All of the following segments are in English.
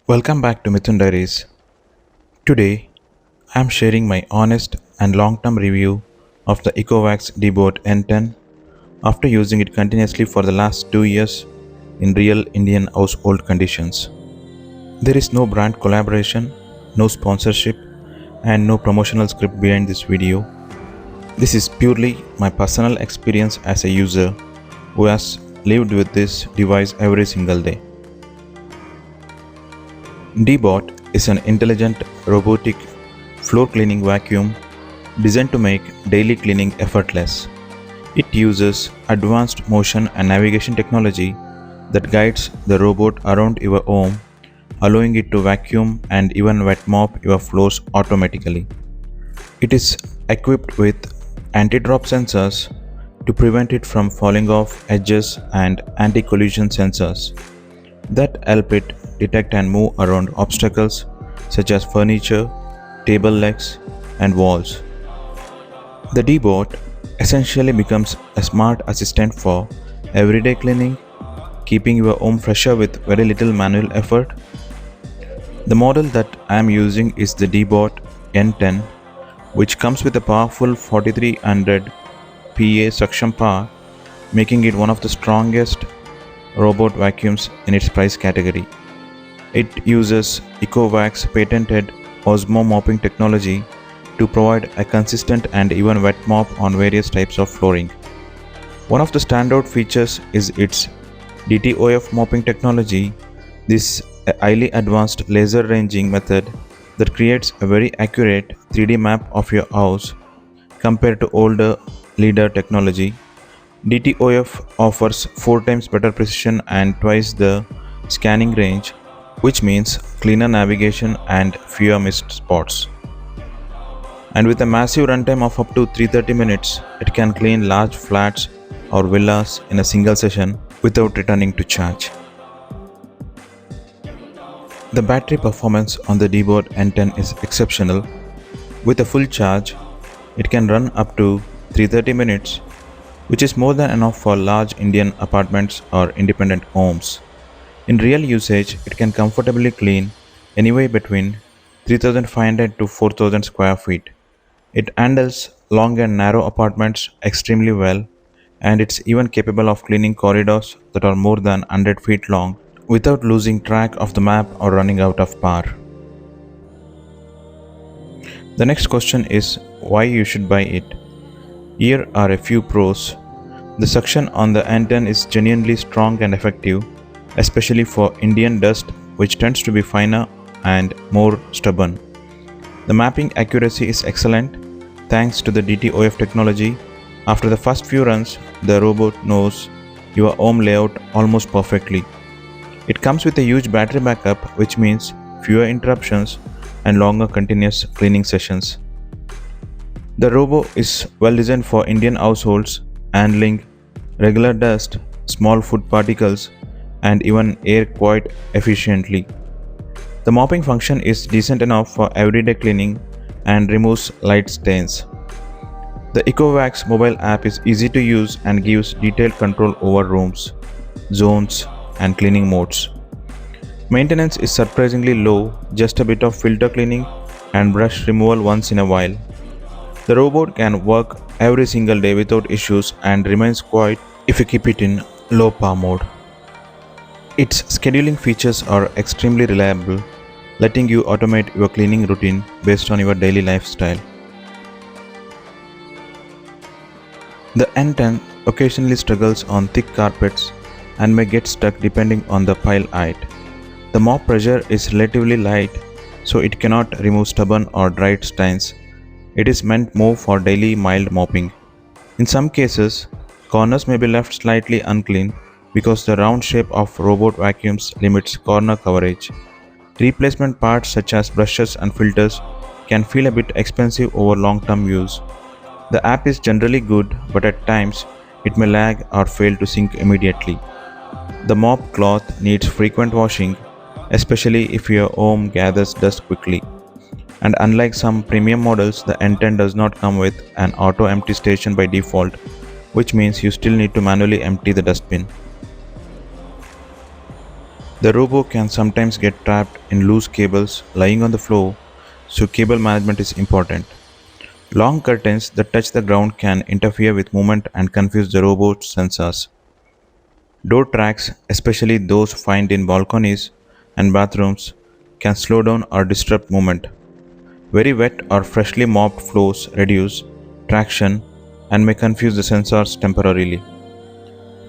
Welcome back to Mithun Diaries. Today, I am sharing my honest and long-term review of the ECOVACS Deebot N10 after using it continuously for the last 2 years in real Indian household conditions. There is no brand collaboration, no sponsorship, and no promotional script behind this video. This is purely my personal experience as a user who has lived with this device every single day. Deebot is an intelligent robotic floor cleaning vacuum designed to make daily cleaning effortless. It uses advanced motion and navigation technology that guides the robot around your home, allowing it to vacuum and even wet mop your floors automatically. It is equipped with anti-drop sensors to prevent it from falling off edges and anti-collision sensors that help it detect and move around obstacles such as furniture, table legs, and walls. The Deebot essentially becomes a smart assistant for everyday cleaning, keeping your home fresher with very little manual effort. The model that I am using is the Deebot N10, which comes with a powerful 4300 PA suction power, making it one of the strongest robot vacuums in its price category. It uses ECOVACS patented OZMO mopping technology to provide a consistent and even wet mop on various types of flooring. One of the standout features is its dToF mopping technology. This highly advanced laser ranging method that creates a very accurate 3D map of your house compared to older leader technology. dToF offers 4 times better precision and twice the scanning range, which means cleaner navigation and fewer missed spots. And with a massive runtime of up to 330 minutes, it can clean large flats or villas in a single session without returning to charge. The battery performance on the Deebot N10 is exceptional. With a full charge, it can run up to 330 minutes, which is more than enough for large Indian apartments or independent homes. In real usage, it can comfortably clean anywhere between 3,500 to 4,000 square feet. It handles long and narrow apartments extremely well, and it's even capable of cleaning corridors that are more than 100 feet long without losing track of the map or running out of power. The next question is why you should buy it. Here are a few pros. The suction on the N10 is genuinely strong and effective, especially for Indian dust, which tends to be finer and more stubborn. The mapping accuracy is excellent thanks to the dToF technology. After the first few runs, the robot knows your home layout almost perfectly. It comes with a huge battery backup, which means fewer interruptions and longer continuous cleaning sessions. The robo is well designed for Indian households, handling regular dust, small food particles, and even air quite efficiently. The mopping function is decent enough for everyday cleaning and removes light stains. The ECOVACS mobile app is easy to use and gives detailed control over rooms, zones, and cleaning modes. Maintenance is surprisingly low, just a bit of filter cleaning and brush removal once in a while. The robot can work every single day without issues and remains quiet if you keep it in low power mode. Its scheduling features are extremely reliable, letting you automate your cleaning routine based on your daily lifestyle. The N10 occasionally struggles on thick carpets and may get stuck depending on the pile height. The mop pressure is relatively light, so it cannot remove stubborn or dried stains. It is meant more for daily mild mopping. In some cases, corners may be left slightly unclean because the round shape of robot vacuums limits corner coverage. Replacement parts such as brushes and filters can feel a bit expensive over long-term use. The app is generally good, but at times it may lag or fail to sync immediately. The mop cloth needs frequent washing, especially if your home gathers dust quickly. And unlike some premium models, the N10 does not come with an auto empty station by default, which means you still need to manually empty the dustbin. The robot can sometimes get trapped in loose cables lying on the floor, so cable management is important. Long curtains that touch the ground can interfere with movement and confuse the robot's sensors. Door tracks, especially those found in balconies and bathrooms, can slow down or disrupt movement. Very wet or freshly mopped floors reduce traction and may confuse the sensors temporarily.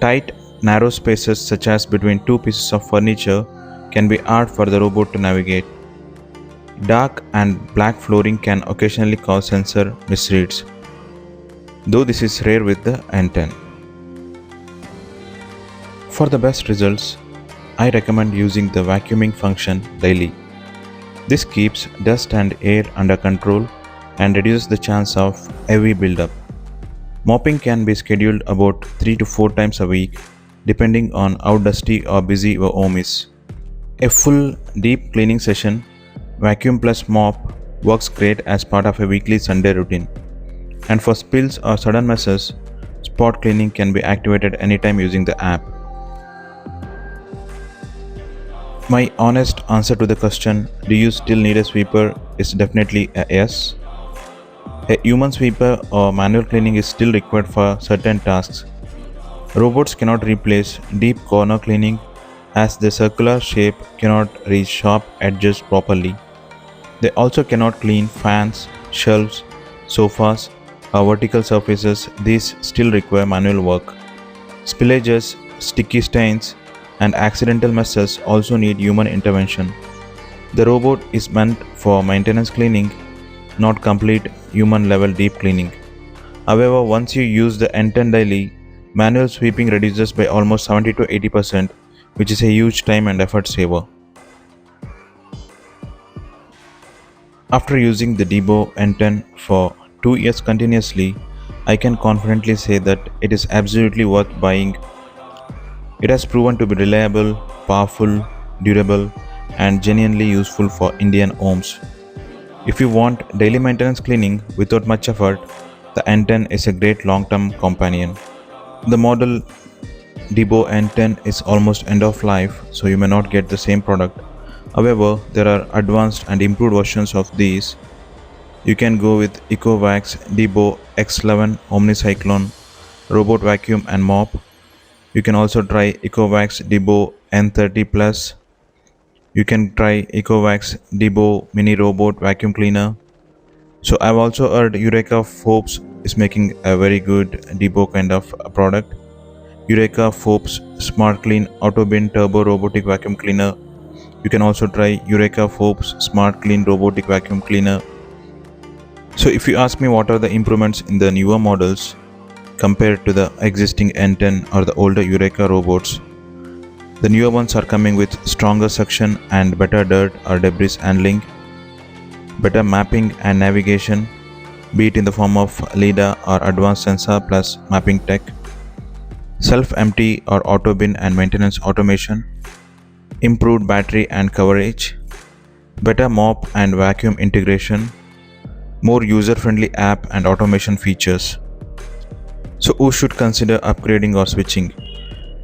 Tight, narrow spaces such as between two pieces of furniture can be hard for the robot to navigate. Dark and black flooring can occasionally cause sensor misreads, though this is rare with the N10. For the best results, I recommend using the vacuuming function daily. This keeps dust and air under control and reduces the chance of heavy buildup. Mopping can be scheduled about 3 to 4 times a week, depending on how dusty or busy your home is. A full deep cleaning session, vacuum plus mop, works great as part of a weekly Sunday routine. And for spills or sudden messes, spot cleaning can be activated anytime using the app. My honest answer to the question, do you still need a sweeper, is definitely a yes. A human sweeper or manual cleaning is still required for certain tasks. Robots cannot replace deep corner cleaning as the circular shape cannot reach sharp edges properly. They also cannot clean fans, shelves, sofas, or vertical surfaces. These still require manual work. Spillages, sticky stains, and accidental messes also need human intervention. The robot is meant for maintenance cleaning, not complete human level deep cleaning. However, once you use the N10 daily, manual sweeping reduces by almost 70 to 80%, which is a huge time and effort saver. After using the Deebot N10 for 2 years continuously, I can confidently say that it is absolutely worth buying. It has proven to be reliable, powerful, durable, and genuinely useful for Indian homes. If you want daily maintenance cleaning without much effort, the N10 is a great long-term companion. The model Deebot N10 is almost end of life, so you may not get the same product. However, there are advanced and improved versions of these. You can go with ECOVACS Deebot X11 Omnicyclone Robot Vacuum and Mop. You can also try ECOVACS Deebot N30 Plus. You can try ECOVACS Deebot Mini Robot Vacuum Cleaner. So I've also heard Eureka Forbes is making a very good Deebot kind of product. Eureka Forbes Smart Clean Auto Bin Turbo Robotic Vacuum Cleaner. You can also try Eureka Forbes Smart Clean Robotic Vacuum Cleaner. So if you ask me what are the improvements in the newer models compared to the existing N10 or the older Eureka robots, the newer ones are coming with stronger suction and better dirt or debris handling, better mapping and navigation, be it in the form of LiDAR or advanced sensor plus mapping tech, self-empty or auto bin and maintenance automation, improved battery and coverage, better mop and vacuum integration, more user-friendly app and automation features. So who should consider upgrading or switching?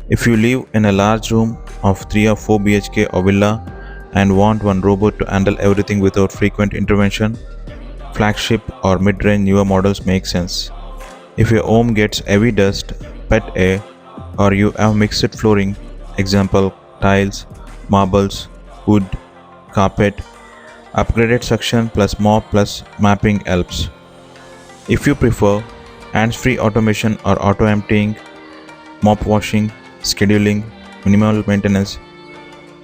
If you live in a large room of 3 or 4 BHK or villa and want one robot to handle everything without frequent intervention, flagship or mid-range newer models make sense. If your home gets heavy dust, pet hair, or you have mixed flooring, example tiles, marbles, wood, carpet, upgraded suction plus mop plus mapping helps. If you prefer hands-free automation or auto emptying, mop washing, scheduling, minimal maintenance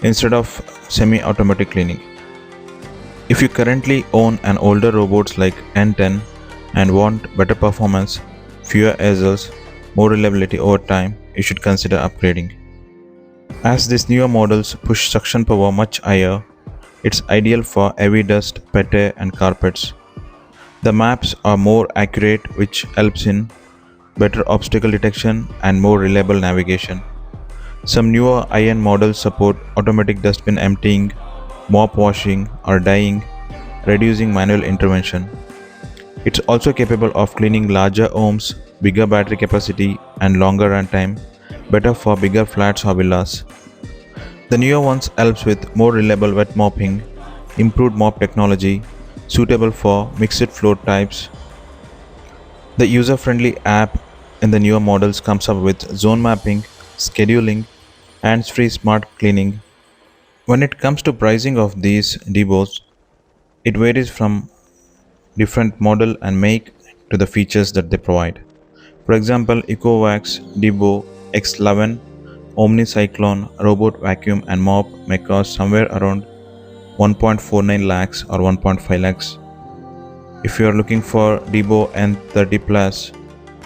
instead of semi-automatic cleaning. If you currently own an older robots like N10 and want better performance, fewer errors, more reliability over time, you should consider upgrading. As these newer models push suction power much higher, it's ideal for heavy dust, pet hair and carpets. The maps are more accurate, which helps in better obstacle detection and more reliable navigation. Some newer high-end models support automatic dustbin emptying, mop washing or dyeing, reducing manual intervention. It's also capable of cleaning larger homes, bigger battery capacity and longer runtime, better for bigger flats or villas. The newer ones helps with more reliable wet mopping, improved mop technology, suitable for mixed floor types. The user-friendly app in the newer models comes up with zone mapping, scheduling, hands-free smart cleaning. When it comes to pricing of these Deebots, it varies from different model and make to the features that they provide. For example, ECOVACS Deebot X11 Omni-Cyclone Robot Vacuum and Mop may cost somewhere around 1.49 lakhs or 1.5 lakhs. If you are looking for Deebot N30 Plus,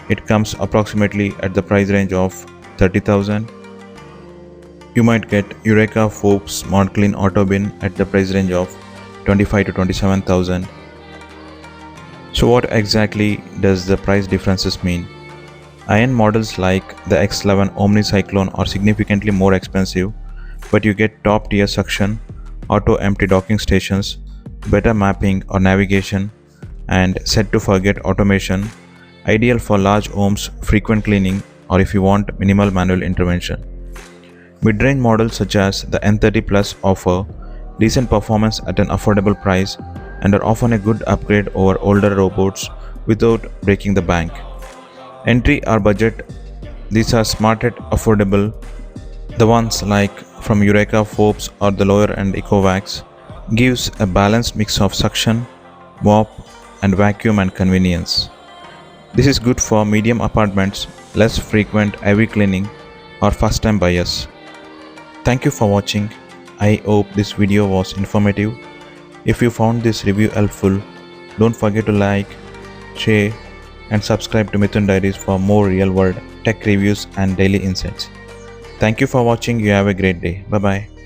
it comes approximately at the price range of 30,000. You might get Eureka Forbes Smart Clean Auto Bin at the price range of 25 to 27,000. So what exactly does the price differences mean? High-end models like the X11 Omni Cyclone are significantly more expensive, but you get top-tier suction, auto-empty docking stations, better mapping or navigation, and set-to-forget automation, ideal for large homes, frequent cleaning, or if you want minimal manual intervention. Mid-range models such as the N30 Plus offer decent performance at an affordable price and are often a good upgrade over older robots without breaking the bank. Entry or budget, these are smart yet affordable. The ones like from Eureka Forbes or the lower end ECOVACS gives a balanced mix of suction, mop, and vacuum and convenience. This is good for medium apartments, less frequent heavy cleaning, or first time buyers. Thank you for watching. I hope this video was informative. If you found this review helpful, don't forget to like, share, and subscribe to Mithun Diaries for more real world tech reviews and daily insights. Thank you for watching. You have a great day. Bye bye.